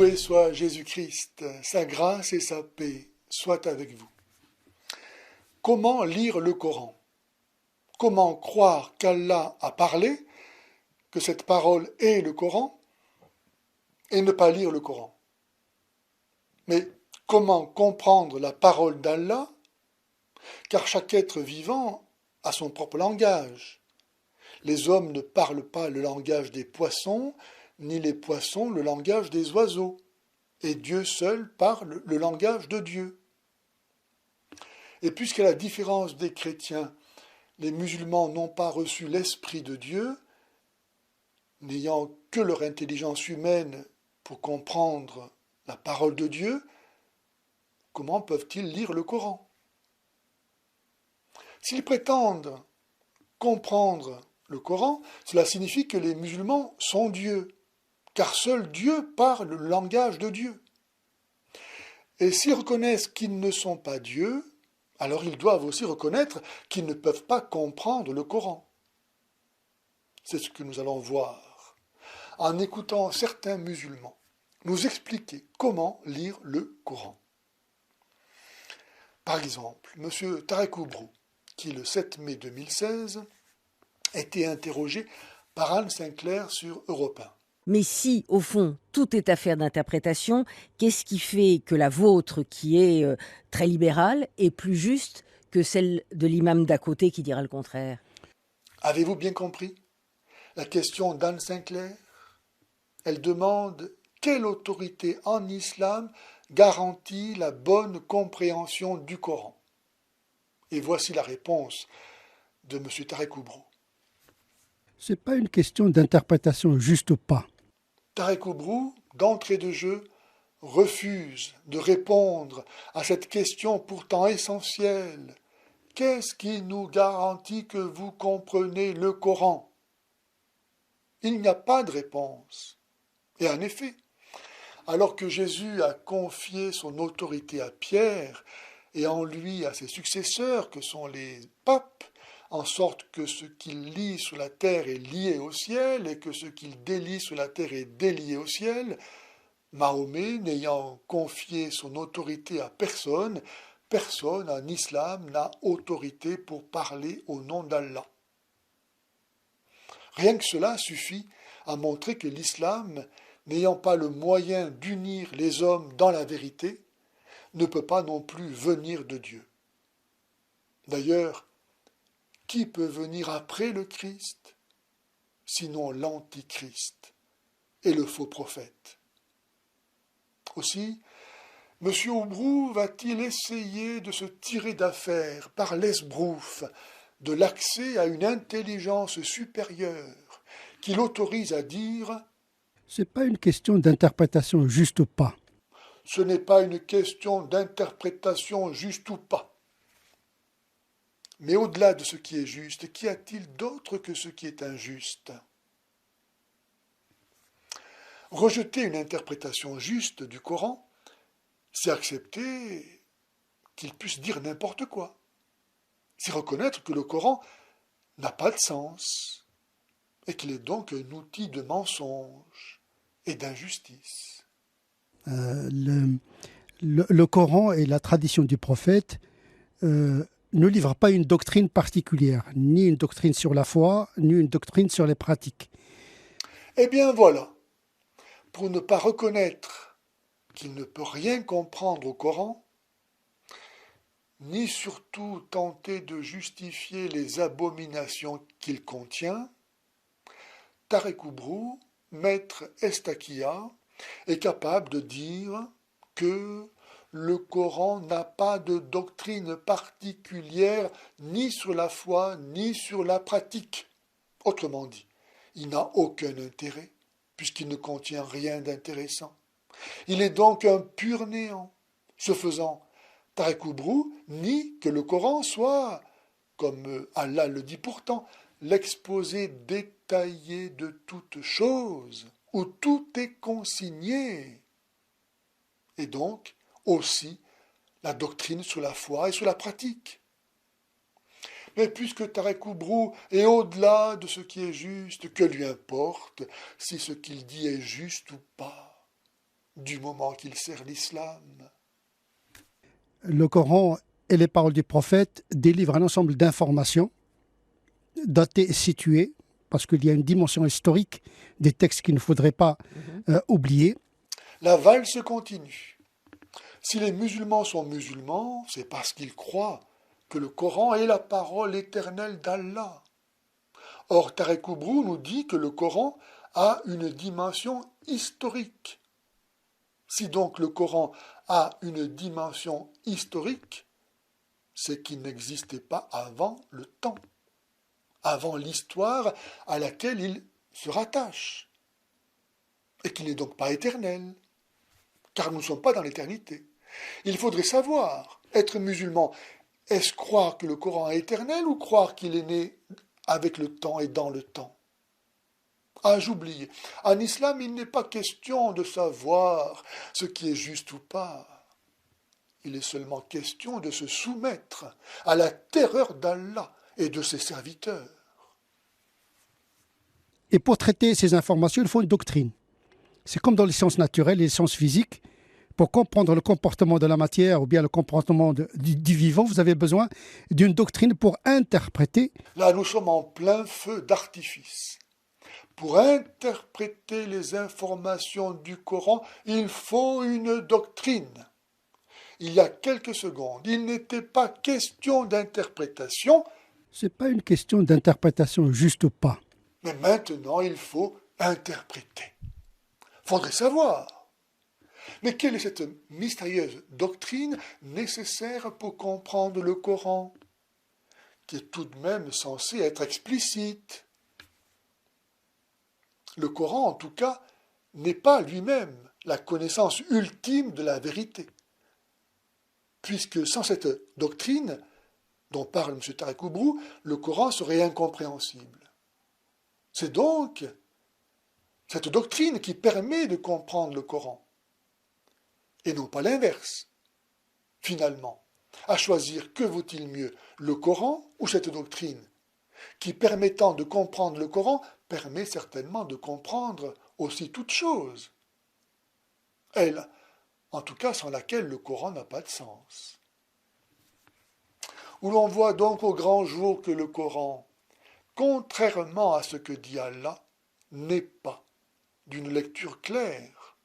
Loué soit Jésus-Christ, sa grâce et sa paix soient avec vous. Comment lire le Coran? Comment croire qu'Allah a parlé, que cette parole est le Coran, et ne pas lire le Coran? Mais comment comprendre la parole d'Allah? Car chaque être vivant a son propre langage. Les hommes ne parlent pas le langage des poissons, ni les poissons le langage des oiseaux. Et Dieu seul parle le langage de Dieu. Et puisqu'à la différence des chrétiens, les musulmans n'ont pas reçu l'Esprit de Dieu, n'ayant que leur intelligence humaine pour comprendre la parole de Dieu, comment peuvent-ils lire le Coran? S'ils prétendent comprendre le Coran, cela signifie que les musulmans sont Dieu, car seul Dieu parle le langage de Dieu. Et s'ils reconnaissent qu'ils ne sont pas Dieu, alors ils doivent aussi reconnaître qu'ils ne peuvent pas comprendre le Coran. C'est ce que nous allons voir en écoutant certains musulmans nous expliquer comment lire le Coran. Par exemple, M. Tarek Oubrou, qui le 7 mai 2016 a été interrogé par Anne Sinclair sur Europe 1. Mais si, au fond, tout est affaire d'interprétation, qu'est-ce qui fait que la vôtre, qui est très libérale, est plus juste que celle de l'imam d'à côté qui dira le contraire? Avez-vous bien compris la question d'Anne Sinclair? Elle demande quelle autorité en islam garantit la bonne compréhension du Coran. Et voici la réponse de M. Tarek Oubrou. Ce n'est pas une question d'interprétation juste ou pas. Tarek Oubrou, d'entrée de jeu, refuse de répondre à cette question pourtant essentielle. Qu'est-ce qui nous garantit que vous comprenez le Coran? Il n'y a pas de réponse. Et en effet, alors que Jésus a confié son autorité à Pierre et en lui à ses successeurs, que sont les papes, en sorte que ce qu'il lie sur la terre est lié au ciel et que ce qu'il délie sur la terre est délié au ciel, Mahomet, n'ayant confié son autorité à personne, personne en islam n'a autorité pour parler au nom d'Allah. Rien que cela suffit à montrer que l'islam, n'ayant pas le moyen d'unir les hommes dans la vérité, ne peut pas non plus venir de Dieu. D'ailleurs, qui peut venir après le Christ, sinon l'Antichrist et le faux prophète? Aussi, M. Oubrou va-t-il essayer de se tirer d'affaire par l'esbrouf de l'accès à une intelligence supérieure qui l'autorise à dire « Ce n'est pas une question d'interprétation juste ou pas. » Ce n'est pas une question d'interprétation juste ou pas. Mais au-delà de ce qui est juste, qu'y a-t-il d'autre que ce qui est injuste? Rejeter une interprétation juste du Coran, c'est accepter qu'il puisse dire n'importe quoi. C'est reconnaître que le Coran n'a pas de sens et qu'il est donc un outil de mensonge et d'injustice. Le Coran et la tradition du prophète ne livrent pas une doctrine particulière, ni une doctrine sur la foi, ni une doctrine sur les pratiques. Eh bien voilà, pour ne pas reconnaître qu'il ne peut rien comprendre au Coran, ni surtout tenter de justifier les abominations qu'il contient, Tarek Oubrou, maître Estaquia, est capable de dire que le Coran n'a pas de doctrine particulière ni sur la foi ni sur la pratique. Autrement dit, il n'a aucun intérêt puisqu'il ne contient rien d'intéressant. Il est donc un pur néant. Ce faisant, Tarek Oubrou nie que le Coran soit, comme Allah le dit pourtant, l'exposé détaillé de toutes choses, où tout est consigné, et donc aussi la doctrine sur la foi et sur la pratique. Mais puisque Tarek Oubrou est au-delà de ce qui est juste, que lui importe si ce qu'il dit est juste ou pas? du moment qu'il sert l'islam. Le Coran et les paroles du prophète délivrent un ensemble d'informations datées et situées, parce qu'il y a une dimension historique des textes qu'il ne faudrait pas oublier. La valse continue. Si les musulmans sont musulmans, c'est parce qu'ils croient que le Coran est la parole éternelle d'Allah. Or, Tarek Oubrou nous dit que le Coran a une dimension historique. Si donc le Coran a une dimension historique, c'est qu'il n'existait pas avant le temps, avant l'histoire à laquelle il se rattache, et qu'il n'est donc pas éternel, car nous ne sommes pas dans l'éternité. Il faudrait savoir, être musulman, est-ce croire que le Coran est éternel ou croire qu'il est né avec le temps et dans le temps? Ah, j'oublie. En islam, il n'est pas question de savoir ce qui est juste ou pas. Il est seulement question de se soumettre à la terreur d'Allah et de ses serviteurs. Et pour traiter ces informations, il faut une doctrine. C'est comme dans les sciences naturelles et les sciences physiques. Pour comprendre le comportement de la matière ou bien le comportement du vivant, vous avez besoin d'une doctrine pour interpréter. Là, nous sommes en plein feu d'artifice. Pour interpréter les informations du Coran, il faut une doctrine. Il y a quelques secondes, il n'était pas question d'interprétation. Ce n'est pas une question d'interprétation juste ou pas. Mais maintenant, il faut interpréter. Faudrait savoir. Mais quelle est cette mystérieuse doctrine nécessaire pour comprendre le Coran, qui est tout de même censé être explicite? Le Coran, en tout cas, n'est pas lui-même la connaissance ultime de la vérité, puisque sans cette doctrine dont parle M. Tarek Oubrou, le Coran serait incompréhensible. C'est donc cette doctrine qui permet de comprendre le Coran, et non pas l'inverse. Finalement, à choisir, que vaut-il mieux, le Coran ou cette doctrine, qui, permettant de comprendre le Coran, permet certainement de comprendre aussi toute chose. Elle, en tout cas sans laquelle le Coran n'a pas de sens. Où l'on voit donc au grand jour que le Coran, contrairement à ce que dit Allah, n'est pas d'une lecture claire,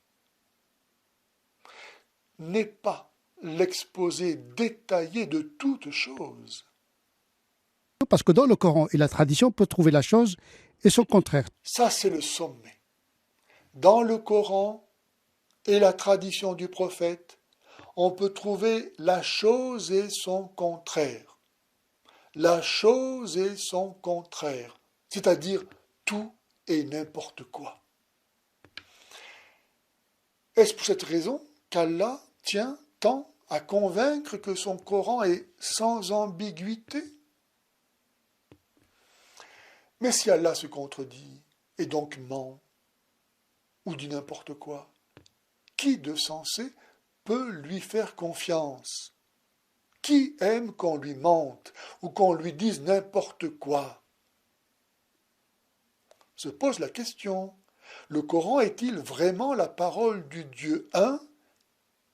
n'est pas l'exposé détaillé de toute chose. Parce que dans le Coran et la tradition, on peut trouver la chose et son contraire. Ça, c'est le sommet. Dans le Coran et la tradition du prophète, on peut trouver la chose et son contraire. La chose et son contraire, c'est-à-dire tout et n'importe quoi. Est-ce pour cette raison qu'Allah tient tant à convaincre que son Coran est sans ambiguïté? Mais si Allah se contredit, et donc ment, ou dit n'importe quoi, qui de sensé peut lui faire confiance? Qui aime qu'on lui mente, ou qu'on lui dise n'importe quoi? Se pose la question, le Coran est-il vraiment la parole du Dieu un,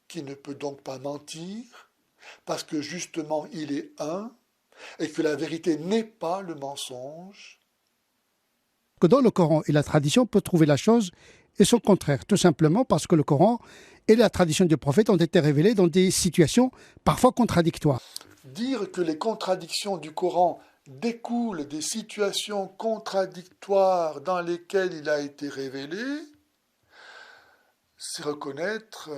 qui ne peut donc pas mentir, parce que justement il est un, et que la vérité n'est pas le mensonge? Que dans le Coran et la tradition, on peut trouver la chose et son contraire, tout simplement parce que le Coran et la tradition du prophète ont été révélés dans des situations parfois contradictoires. Dire que les contradictions du Coran découlent des situations contradictoires dans lesquelles il a été révélé, c'est reconnaître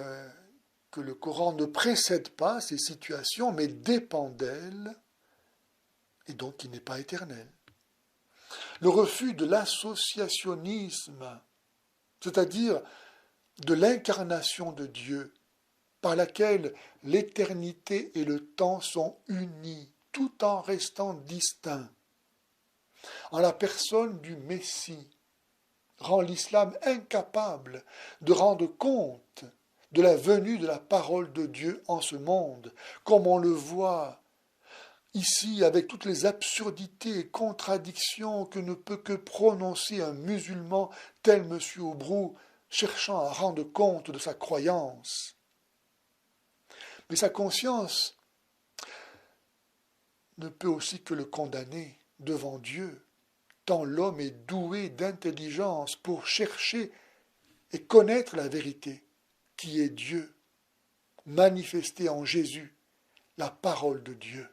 que le Coran ne précède pas ces situations, mais dépend d'elles, et donc il n'est pas éternel. Le refus de l'associationnisme, c'est-à-dire de l'incarnation de Dieu, par laquelle l'éternité et le temps sont unis, tout en restant distincts, en la personne du Messie, rend l'islam incapable de rendre compte de la venue de la parole de Dieu en ce monde, comme on le voit ici avec toutes les absurdités et contradictions que ne peut que prononcer un musulman tel M. Oubrou cherchant à rendre compte de sa croyance. Mais sa conscience ne peut aussi que le condamner devant Dieu, tant l'homme est doué d'intelligence pour chercher et connaître la vérité, qui est Dieu, manifestée en Jésus, la parole de Dieu.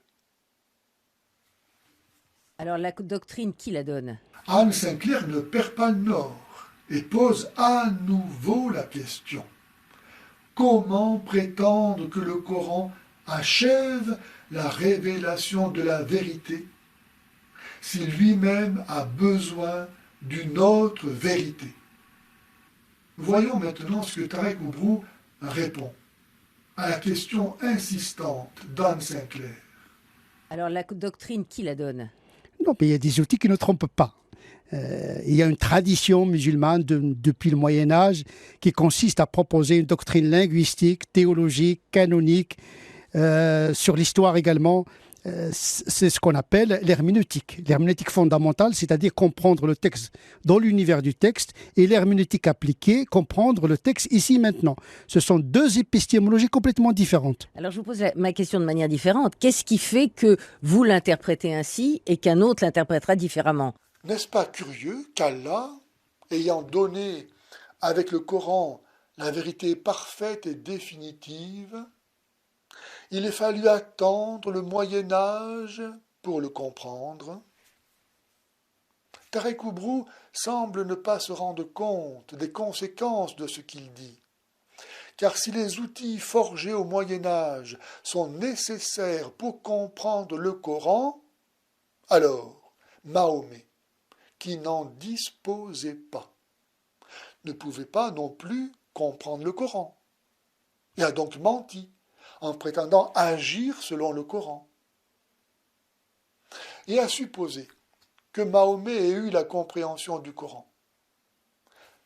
Alors la doctrine, qui la donne? Anne Sinclair ne perd pas le nord et pose à nouveau la question. Comment prétendre que le Coran achève la révélation de la vérité si lui-même a besoin d'une autre vérité? Voyons maintenant ce que Tarek Oubrou répond à la question insistante d'Anne Sinclair. Alors la doctrine, qui la donne? Non, mais il y a des outils qui ne trompent pas. Il y a une tradition musulmane depuis le Moyen Âge qui consiste à proposer une doctrine linguistique, théologique, canonique, sur l'histoire également. C'est ce qu'on appelle l'herméneutique. L'herméneutique fondamentale, c'est-à-dire comprendre le texte dans l'univers du texte, et l'herméneutique appliquée, comprendre le texte ici maintenant. Ce sont deux épistémologies complètement différentes. Alors je vous pose ma question de manière différente. Qu'est-ce qui fait que vous l'interprétez ainsi et qu'un autre l'interprétera différemment? N'est-ce pas curieux qu'Allah, ayant donné avec le Coran la vérité parfaite et définitive, il ait fallu attendre le Moyen Âge pour le comprendre? Tarek Oubrou semble ne pas se rendre compte des conséquences de ce qu'il dit. Car si les outils forgés au Moyen Âge sont nécessaires pour comprendre le Coran, alors Mahomet, qui n'en disposait pas, ne pouvait pas non plus comprendre le Coran, et a donc menti en prétendant agir selon le Coran. Et à supposer que Mahomet ait eu la compréhension du Coran,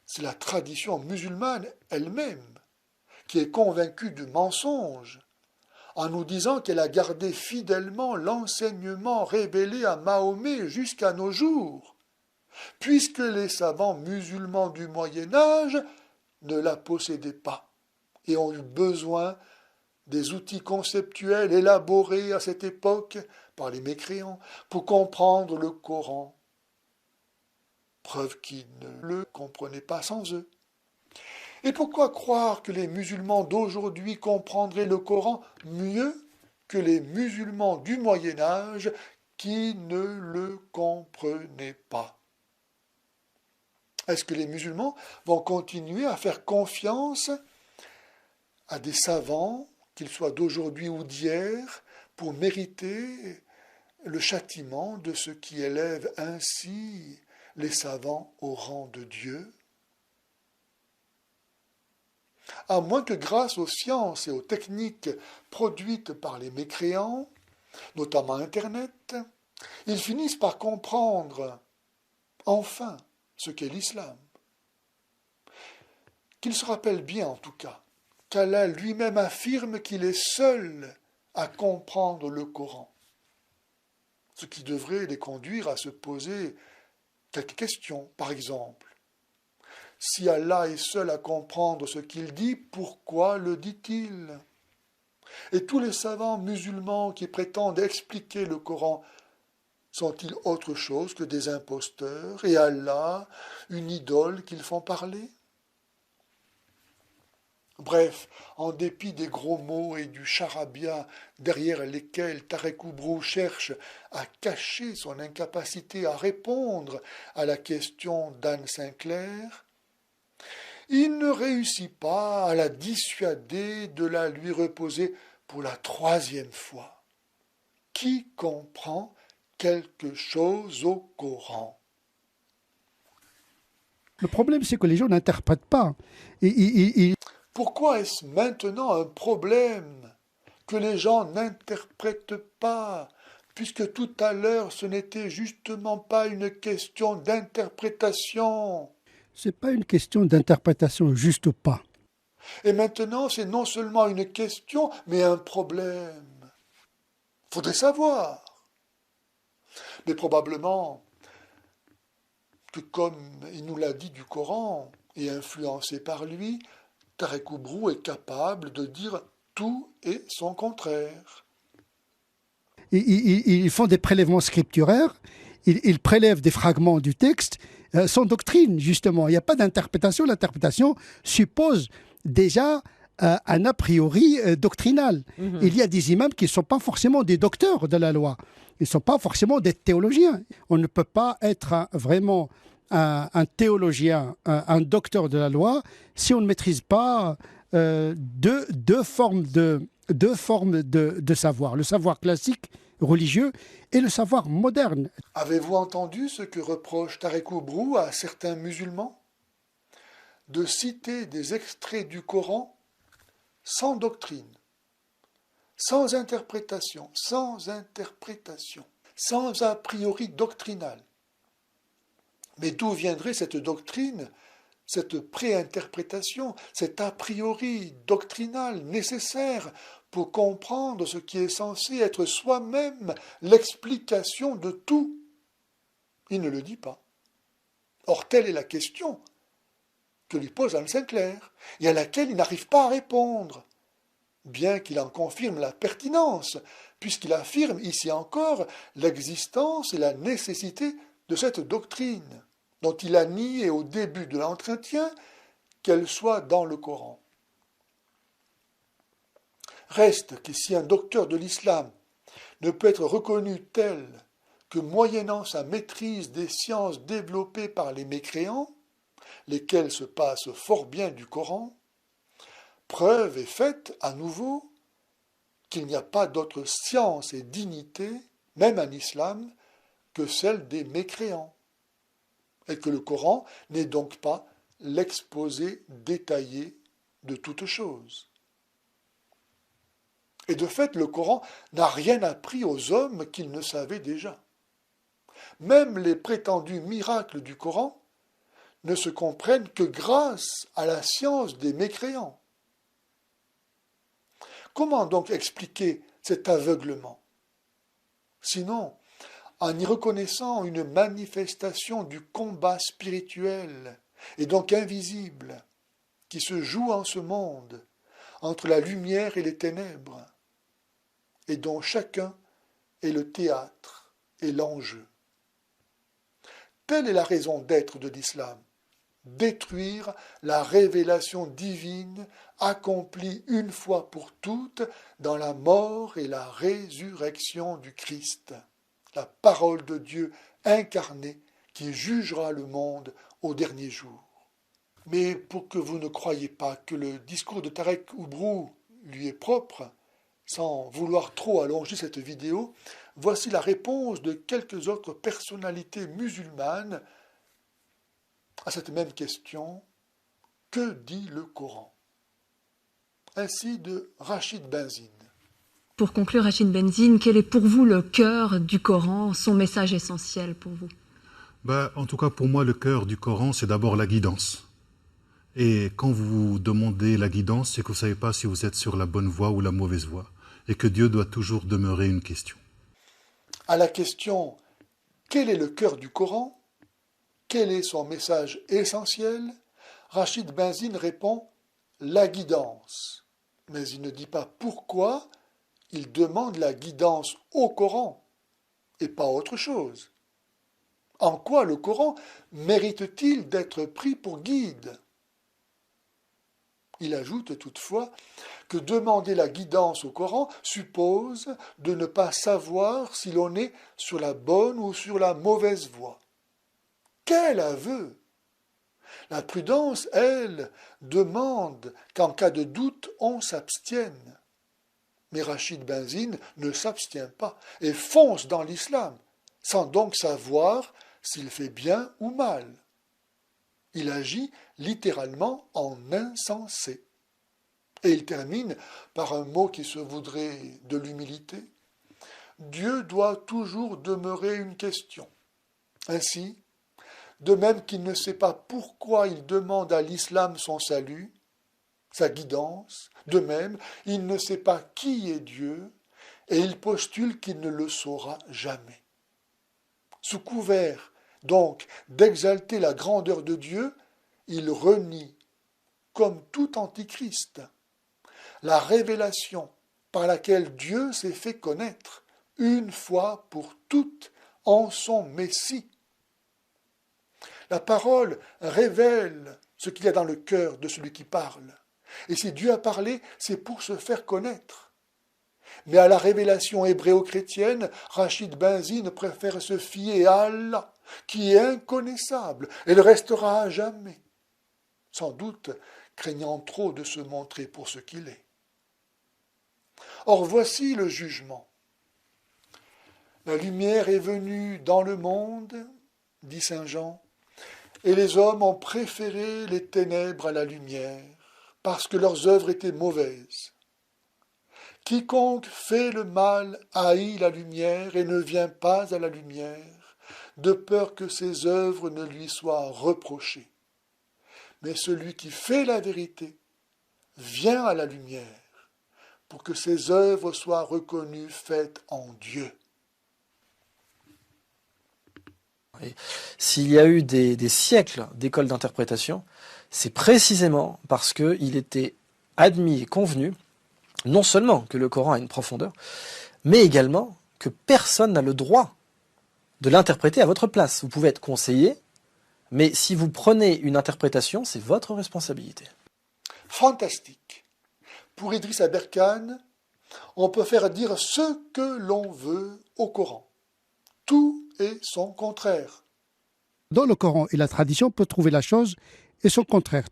c'est la tradition musulmane elle-même qui est convaincue du mensonge en nous disant qu'elle a gardé fidèlement l'enseignement révélé à Mahomet jusqu'à nos jours, puisque les savants musulmans du Moyen Âge ne la possédaient pas et ont eu besoin des outils conceptuels élaborés à cette époque par les mécréants pour comprendre le Coran, preuve qu'ils ne le comprenaient pas sans eux. Et pourquoi croire que les musulmans d'aujourd'hui comprendraient le Coran mieux que les musulmans du Moyen Âge qui ne le comprenaient pas? Est-ce que les musulmans vont continuer à faire confiance à des savants, qu'ils soient d'aujourd'hui ou d'hier, pour mériter le châtiment de ceux qui élèvent ainsi les savants au rang de Dieu? À moins que grâce aux sciences et aux techniques produites par les mécréants, notamment Internet, ils finissent par comprendre enfin ce qu'est l'islam. Qu'ils se rappellent bien en tout cas qu'Allah lui-même affirme qu'il est seul à comprendre le Coran, ce qui devrait les conduire à se poser quelques questions. Par exemple, si Allah est seul à comprendre ce qu'il dit, pourquoi le dit-il? Et tous les savants musulmans qui prétendent expliquer le Coran sont-ils autre chose que des imposteurs et Allah une idole qu'ils font parler? Bref, en dépit des gros mots et du charabia derrière lesquels Tarek Oubrou cherche à cacher son incapacité à répondre à la question d'Anne Sinclair, il ne réussit pas à la dissuader de la lui reposer pour la 3e fois. Qui comprend quelque chose au Coran? Le problème, c'est que les gens n'interprètent pas. Pourquoi est-ce maintenant un problème que les gens n'interprètent pas, puisque tout à l'heure ce n'était justement pas une question d'interprétation? Ce n'est pas une question d'interprétation, juste pas. Et maintenant c'est non seulement une question, mais un problème. Faudrait savoir. Mais probablement que comme il nous l'a dit du Coran, et influencé par lui, Tarek Oubrou est capable de dire tout et son contraire. Ils font des prélèvements scripturaires, ils prélèvent des fragments du texte sans doctrine, justement. Il n'y a pas d'interprétation. L'interprétation suppose déjà un a priori doctrinal. Il y a des imams qui ne sont pas forcément des docteurs de la loi. Ils ne sont pas forcément des théologiens. On ne peut pas être vraiment un théologien, un docteur de la loi, si on ne maîtrise pas deux formes de savoir. Le savoir classique, religieux, et le savoir moderne. Avez-vous entendu ce que reproche Tarek Oubrou à certains musulmans? De citer des extraits du Coran sans doctrine, sans interprétation, sans a priori doctrinal. Mais d'où viendrait cette doctrine, cette préinterprétation, cet a priori doctrinal nécessaire pour comprendre ce qui est censé être soi-même l'explication de tout? Il ne le dit pas. Or, telle est la question que lui pose Anne Sinclair, et à laquelle il n'arrive pas à répondre, bien qu'il en confirme la pertinence, puisqu'il affirme ici encore l'existence et la nécessité de cette doctrine, dont il a nié au début de l'entretien qu'elle soit dans le Coran. Reste que si un docteur de l'islam ne peut être reconnu tel que moyennant sa maîtrise des sciences développées par les mécréants, lesquels se passent fort bien du Coran, preuve est faite à nouveau qu'il n'y a pas d'autre science et dignité, même en islam, que celle des mécréants, et que le Coran n'est donc pas l'exposé détaillé de toutes choses. Et de fait, le Coran n'a rien appris aux hommes qu'ils ne savaient déjà. Même les prétendus miracles du Coran ne se comprennent que grâce à la science des mécréants. Comment donc expliquer cet aveuglement? Sinon, en y reconnaissant une manifestation du combat spirituel, et donc invisible, qui se joue en ce monde, entre la lumière et les ténèbres, et dont chacun est le théâtre et l'enjeu. Telle est la raison d'être de l'islam. Détruire la révélation divine accomplie une fois pour toutes dans la mort et la résurrection du Christ, la parole de Dieu incarnée qui jugera le monde au dernier jour. Mais pour que vous ne croyiez pas que le discours de Tarek Oubrou lui est propre, sans vouloir trop allonger cette vidéo, voici la réponse de quelques autres personnalités musulmanes à cette même question: que dit le Coran? Ainsi de Rachid Benzine. Pour conclure, Rachid Benzine, quel est pour vous le cœur du Coran, son message essentiel pour vous? En tout cas, pour moi, le cœur du Coran, c'est d'abord la guidance. Et quand vous demandez la guidance, c'est que vous ne savez pas si vous êtes sur la bonne voie ou la mauvaise voie, et que Dieu doit toujours demeurer une question. À la question « Quel est le cœur du Coran ? Quel est son message essentiel ?», Rachid Benzine répond « la guidance ». Mais il ne dit pas pourquoi il demande la guidance au Coran, et pas autre chose. En quoi le Coran mérite-t-il d'être pris pour guide ? Il ajoute toutefois que demander la guidance au Coran suppose de ne pas savoir si l'on est sur la bonne ou sur la mauvaise voie. Quel aveu! La prudence, elle, demande qu'en cas de doute, on s'abstienne. Mais Rachid Benzine ne s'abstient pas et fonce dans l'islam, sans donc savoir s'il fait bien ou mal. Il agit littéralement en insensé. Et il termine par un mot qui se voudrait de l'humilité. Dieu doit toujours demeurer une question. Ainsi, de même qu'il ne sait pas pourquoi il demande à l'islam son salut, sa guidance, de même, il ne sait pas qui est Dieu, et il postule qu'il ne le saura jamais. Sous couvert, donc, d'exalter la grandeur de Dieu, il renie, comme tout antichrist, la révélation par laquelle Dieu s'est fait connaître une fois pour toutes en son Messie. La parole révèle ce qu'il y a dans le cœur de celui qui parle. Et si Dieu a parlé, c'est pour se faire connaître. Mais à la révélation hébrayo-chrétienne, Rachid Benzine préfère se fier à Allah, qui est inconnaissable et le restera à jamais, sans doute craignant trop de se montrer pour ce qu'il est. Or voici le jugement. La lumière est venue dans le monde, dit saint Jean, et les hommes ont préféré les ténèbres à la lumière, parce que leurs œuvres étaient mauvaises. Quiconque fait le mal haït la lumière et ne vient pas à la lumière, de peur que ses œuvres ne lui soient reprochées. Mais celui qui fait la vérité vient à la lumière, pour que ses œuvres soient reconnues faites en Dieu. Et s'il y a eu des siècles d'écoles d'interprétation, c'est précisément parce qu'il était admis et convenu, non seulement que le Coran a une profondeur, mais également que personne n'a le droit de l'interpréter à votre place. Vous pouvez être conseillé, mais si vous prenez une interprétation, c'est votre responsabilité. Fantastique. Pour Idriss Aberkane, on peut faire dire ce que l'on veut au Coran. Tout est son contraire. Dans le Coran et la tradition, on peut trouver la chose et son contraire.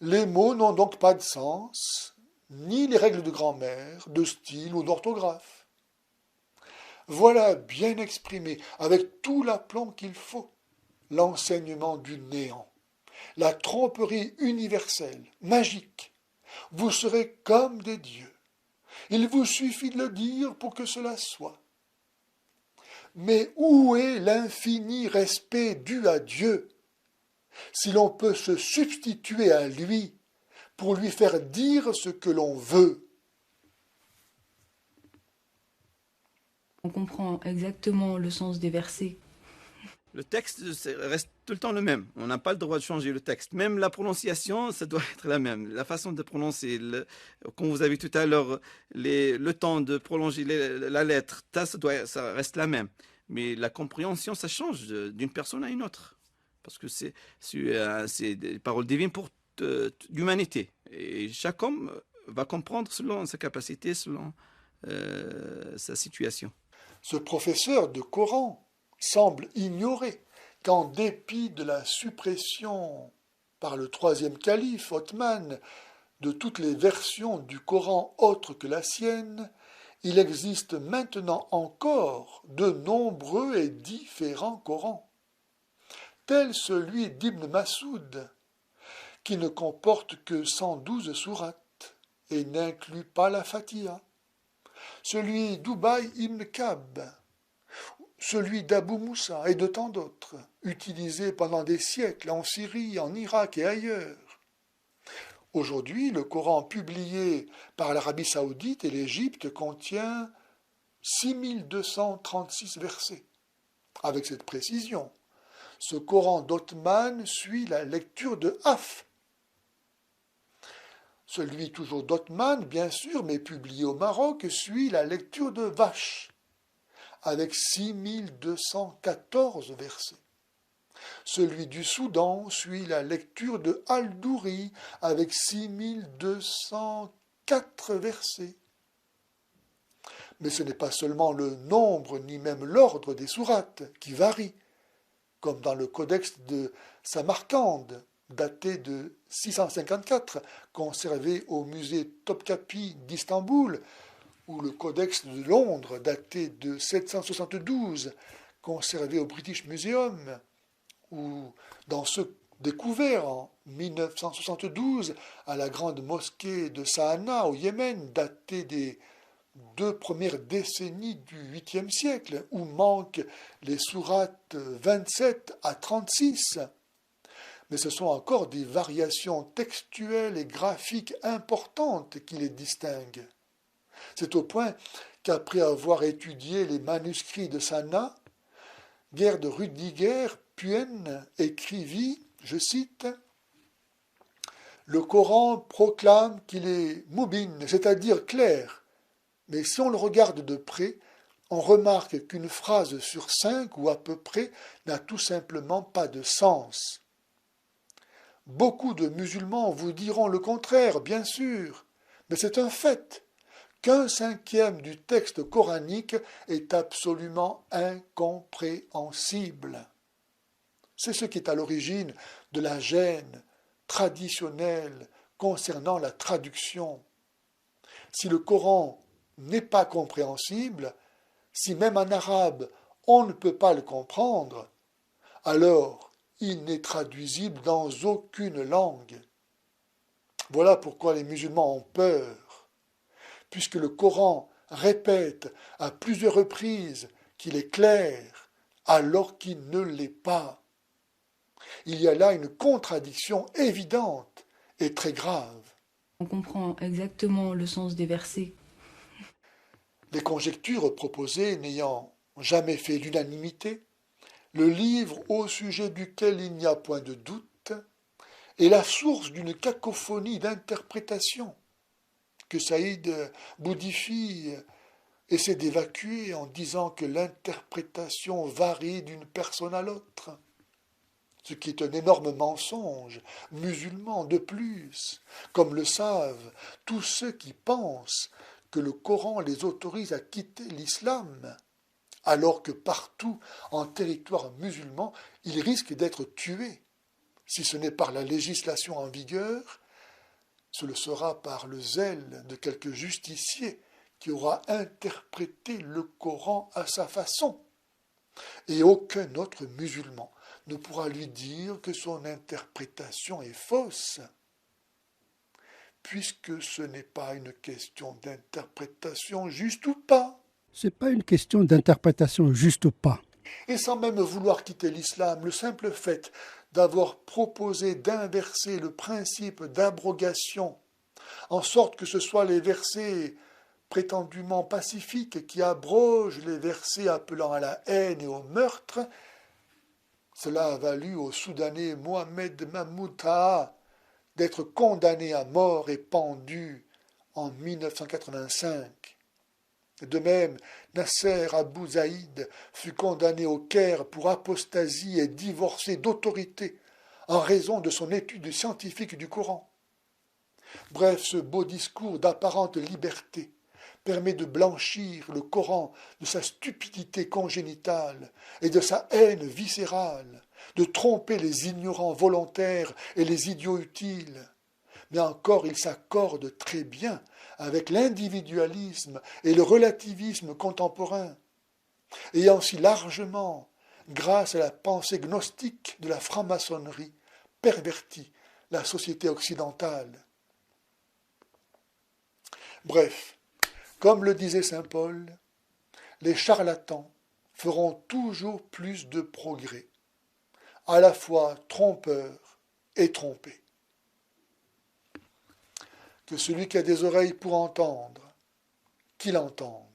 Les mots n'ont donc pas de sens, ni les règles de grammaire, de style ou d'orthographe. Voilà bien exprimé, avec tout l'aplomb qu'il faut, l'enseignement du néant, la tromperie universelle, magique. Vous serez comme des dieux. Il vous suffit de le dire pour que cela soit. Mais où est l'infini respect dû à Dieu, si l'on peut se substituer à lui pour lui faire dire ce que l'on veut? On comprend exactement le sens des versets. Le texte reste tout le temps le même. On n'a pas le droit de changer le texte. Même la prononciation, ça doit être la même. La façon de prononcer, comme vous avez vu tout à l'heure, le temps de prolonger la lettre, ça reste la même. Mais la compréhension, ça change d'une personne à une autre. Parce que c'est des paroles divines pour l'humanité. Et chaque homme va comprendre selon sa capacité, selon sa situation. Ce professeur de Coran semble ignorer qu'en dépit de la suppression par le troisième calife, Othman, de toutes les versions du Coran autres que la sienne, il existe maintenant encore de nombreux et différents Corans, tel celui d'Ibn Masoud, qui ne comporte que 112 sourates et n'inclut pas la Fatiha, celui d'Ubay ibn Kab, celui d'Abu Moussa et de tant d'autres, utilisés pendant des siècles en Syrie, en Irak et ailleurs. Aujourd'hui, le Coran publié par l'Arabie saoudite et l'Égypte contient 6236 versets. Avec cette précision, ce Coran d'Othman suit la lecture de Hafs. Celui toujours d'Othman, bien sûr, mais publié au Maroc, suit la lecture de Vache, avec 6214 versets. Celui du Soudan suit la lecture de Al-Douri, avec 6204 versets. Mais ce n'est pas seulement le nombre, ni même l'ordre des sourates qui varie, comme dans le codex de Samarcande, daté de 654, conservé au musée Topkapi d'Istanbul, ou le codex de Londres, daté de 772, conservé au British Museum, ou dans ceux découverts en 1972 à la grande mosquée de Sahana au Yémen, daté des 2 premières décennies du 8e siècle, où manquent les sourates 27 à 36. Mais ce sont encore des variations textuelles et graphiques importantes qui les distinguent. C'est au point qu'après avoir étudié les manuscrits de Sanna, Gerd Rüdiger Puhen écrivit, je cite, Le Coran proclame qu'il est moubin, c'est-à-dire clair. Mais si on le regarde de près, on remarque qu'une phrase sur 5 ou à peu près n'a tout simplement pas de sens. Beaucoup de musulmans vous diront le contraire, bien sûr, mais c'est un fait qu'un cinquième du texte coranique est absolument incompréhensible. C'est ce qui est à l'origine de la gêne traditionnelle concernant la traduction. Si le Coran n'est pas compréhensible, si même en arabe on ne peut pas le comprendre, alors il n'est traduisible dans aucune langue. Voilà pourquoi les musulmans ont peur, puisque le Coran répète à plusieurs reprises qu'il est clair, alors qu'il ne l'est pas. Il y a là une contradiction évidente et très grave. On comprend exactement le sens des versets. Les conjectures proposées n'ayant jamais fait l'unanimité, le livre au sujet duquel il n'y a point de doute est la source d'une cacophonie d'interprétations que Saïd Boudiffi essaie d'évacuer en disant que l'interprétation varie d'une personne à l'autre. Ce qui est un énorme mensonge, musulman de plus, comme le savent tous ceux qui pensent que le Coran les autorise à quitter l'islam, alors que partout en territoire musulman, ils risquent d'être tués. Si ce n'est par la législation en vigueur, ce le sera par le zèle de quelque justicier qui aura interprété le Coran à sa façon. Et aucun autre musulman ne pourra lui dire que son interprétation est fausse, puisque ce n'est pas une question d'interprétation juste ou pas. Ce n'est pas une question d'interprétation juste ou pas. Et sans même vouloir quitter l'islam, le simple fait d'avoir proposé d'inverser le principe d'abrogation, en sorte que ce soit les versets prétendument pacifiques qui abrogent les versets appelant à la haine et au meurtre, cela a valu au Soudanais Mohamed Mahmoud Taha d'être condamné à mort et pendu en 1985. De même, Nasser Abou Zaïd fut condamné au Caire pour apostasie et divorcé d'autorité en raison de son étude scientifique du Coran. Bref, ce beau discours d'apparente liberté permet de blanchir le Coran de sa stupidité congénitale et de sa haine viscérale, de tromper les ignorants volontaires et les idiots utiles. Mais encore, il s'accorde très bien avec l'individualisme et le relativisme contemporain, ayant si largement, grâce à la pensée gnostique de la franc-maçonnerie, perverti la société occidentale. Bref, comme le disait saint Paul, les charlatans feront toujours plus de progrès, à la fois trompeurs et trompés. Que celui qui a des oreilles pour entendre, qu'il entende.